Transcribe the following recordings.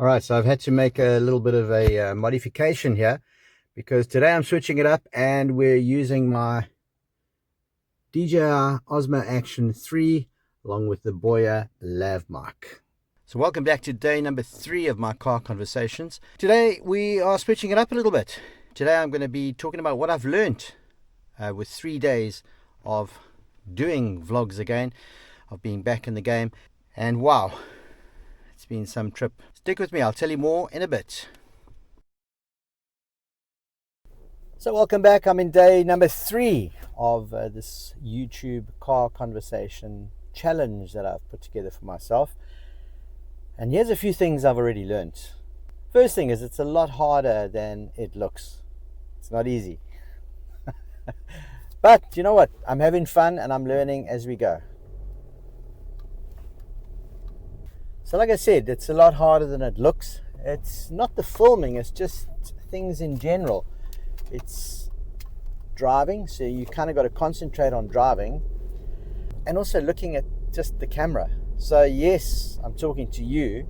Alright, so I've had to make a little bit of a modification here because today I'm switching it up and we're using my DJI Osmo Action 3 along with the Boya Lav mic. So welcome back to day number 3 of my car conversations. Today we are switching it up a little bit. Today I'm going to be talking about what I've learned with 3 days of doing vlogs again, of being back in the game, and wow, it's been some trip. Stick with me, I'll tell you more in a bit. So welcome back. I'm in day number 3 of this YouTube car conversation challenge that I've put together for myself. And here's a few things I've already learned. First thing is it's a lot harder than it looks. It's not easy. But you know what? I'm having fun and I'm learning as we go. So like I said, it's a lot harder than it looks. It's not the filming, it's just things in general. It's driving, so you kind of got to concentrate on driving and also looking at just the camera. So yes, I'm talking to you,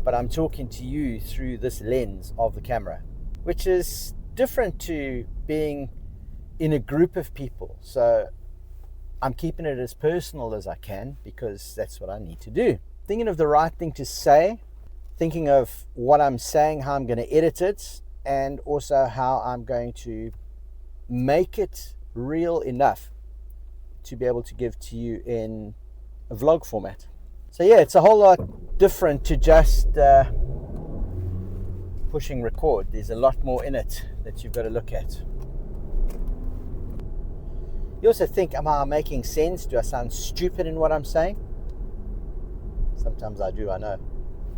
but I'm talking to you through this lens of the camera, which is different to being in a group of people. So I'm keeping it as personal as I can because that's what I need to do. Thinking of the right thing to say, thinking of what I'm saying, how I'm going to edit it, and also how I'm going to make it real enough to be able to give to you in a vlog format. So yeah, it's a whole lot different to just pushing record. There's a lot more in it that you've got to look at. You also think, am I making sense? Do I sound stupid in what I'm saying? Sometimes I do, I know.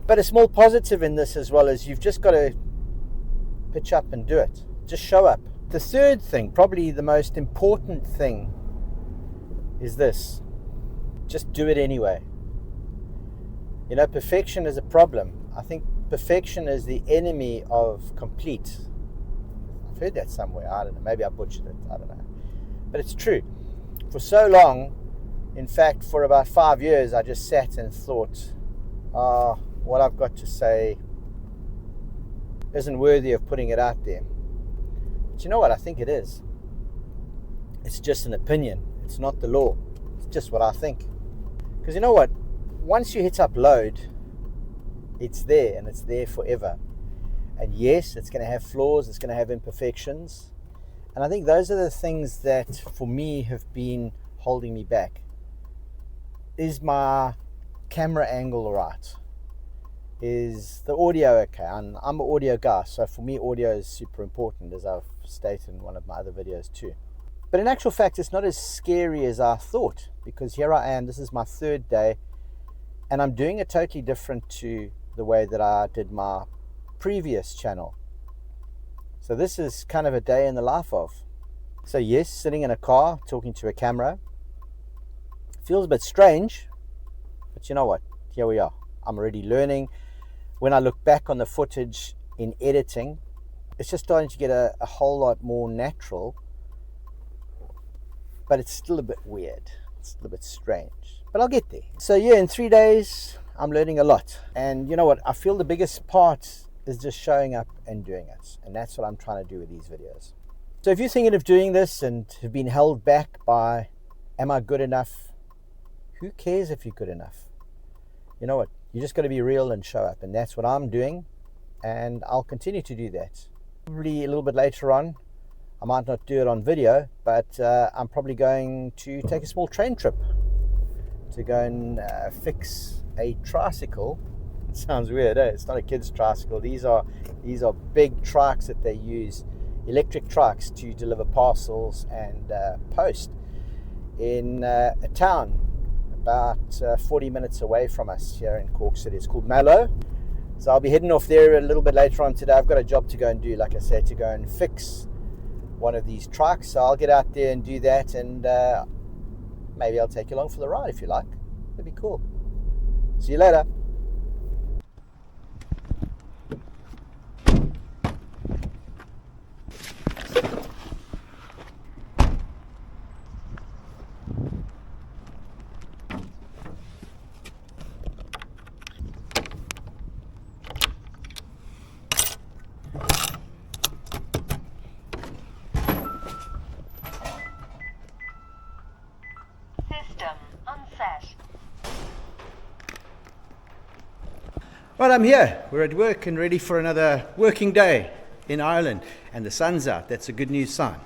But a small positive in this as well is you've just got to pitch up and do it. Just show up. The third thing, probably the most important thing, is this. Just do it anyway. You know, perfection is a problem. I think perfection is the enemy of complete. I've heard that somewhere. I don't know. Maybe I butchered it. I don't know. But it's true. For so long, in fact, for about 5 years, I just sat and thought, what I've got to say isn't worthy of putting it out there. But you know what? I think it is. It's just an opinion. It's not the law. It's just what I think. Because you know what? Once you hit upload, it's there and it's there forever. And yes, it's going to have flaws. It's going to have imperfections. And I think those are the things that, for me, have been holding me back. Is my camera angle right? Is the audio okay? I'm an audio guy, so for me audio is super important, as I've stated in one of my other videos too. But in actual fact, it's not as scary as I thought, because here I am, this is my 3rd day, and I'm doing it totally different to the way that I did my previous channel. So this is kind of a day in the life of. So yes, sitting in a car, talking to a camera, feels a bit strange, but you know what? Here we are. I'm already learning. When I look back on the footage in editing, it's just starting to get a whole lot more natural, but it's still a bit weird. It's still a bit strange, but I'll get there. So yeah, in 3 days, I'm learning a lot. And you know what? I feel the biggest part is just showing up and doing it. And that's what I'm trying to do with these videos. So if you're thinking of doing this and have been held back by, am I good enough? Who cares if you're good enough? You know what? You just got to be real and show up. And that's what I'm doing. And I'll continue to do that. Probably a little bit later on, I might not do it on video, but I'm probably going to take a small train trip to go and fix a tricycle. It sounds weird, eh? It's not a kid's tricycle. These are big trikes that they use, electric trikes, to deliver parcels and post in a town about 40 minutes away from us here in Cork City. It's called Mallow. So I'll be heading off there a little bit later on today. I've got a job to go and do, like I said, to go and fix one of these trikes. So I'll get out there and do that, and maybe I'll take you along for the ride if you like. That'd be cool. See you later. Right, I'm here. We're at work and ready for another working day in Ireland. And the sun's out. That's a good news sign.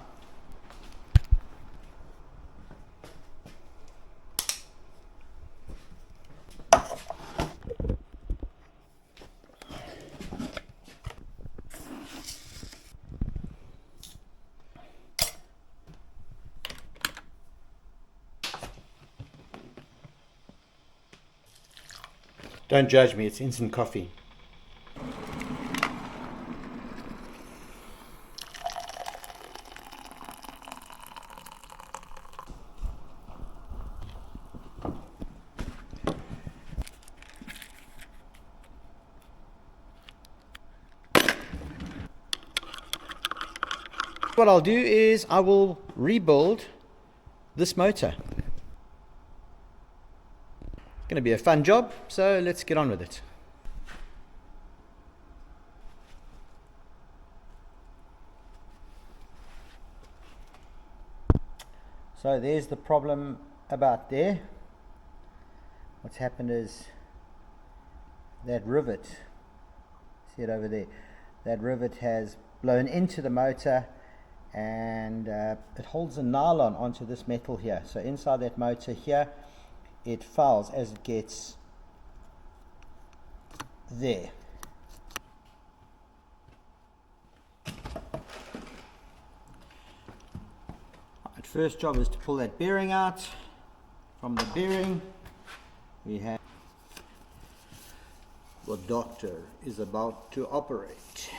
Don't judge me, it's instant coffee. What I'll do is I will rebuild this motor. Going to be a fun job, so let's get on with it. So there's the problem about there. What's happened is that rivet, see it over there, that rivet has blown into the motor and it holds a nylon onto this metal here. So inside that motor here, it fouls as it gets there. Right, first job is to pull that bearing out. From the bearing we have the doctor is about to operate.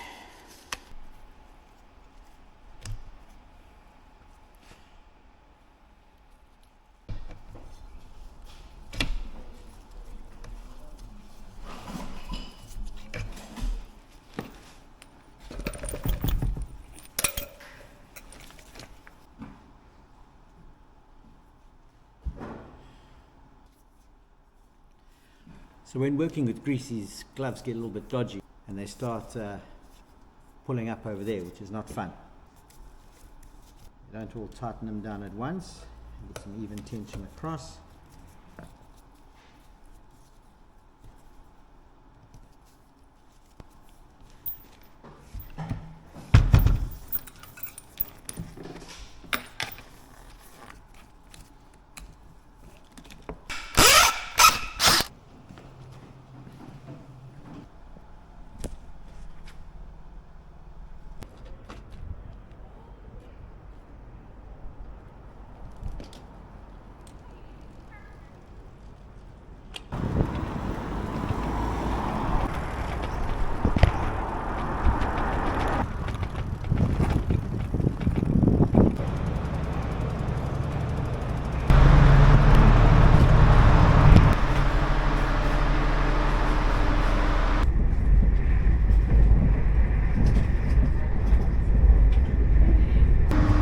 So when working with grease, these gloves get a little bit dodgy and they start pulling up over there, which is not fun. You don't all tighten them down at once, get some even tension across.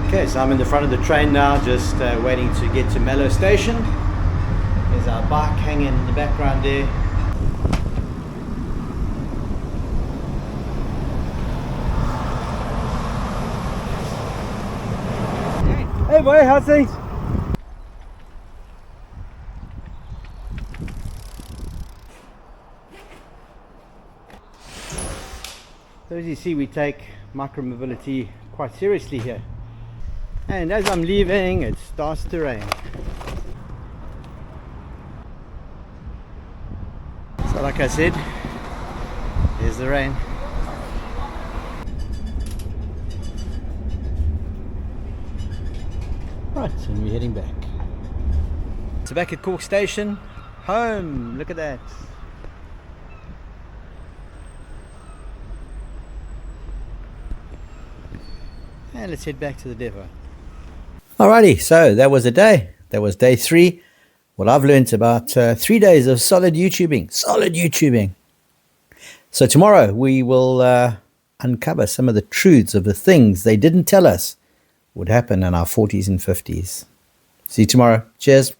Okay, so I'm in the front of the train now, just waiting to get to Mallow Station. There's our bike hanging in the background there. Hey boy, how's things? So as you see, we take micromobility quite seriously here. And as I'm leaving, it starts to rain. So like I said, there's the rain. Right, and we're heading back. So back at Cork Station, home, look at that. And let's head back to the depot. Alrighty, so that was a day. That was day 3. What I've learned about 3 days of solid YouTubing. So tomorrow we will uncover some of the truths of the things they didn't tell us would happen in our 40s and 50s. See you tomorrow. Cheers.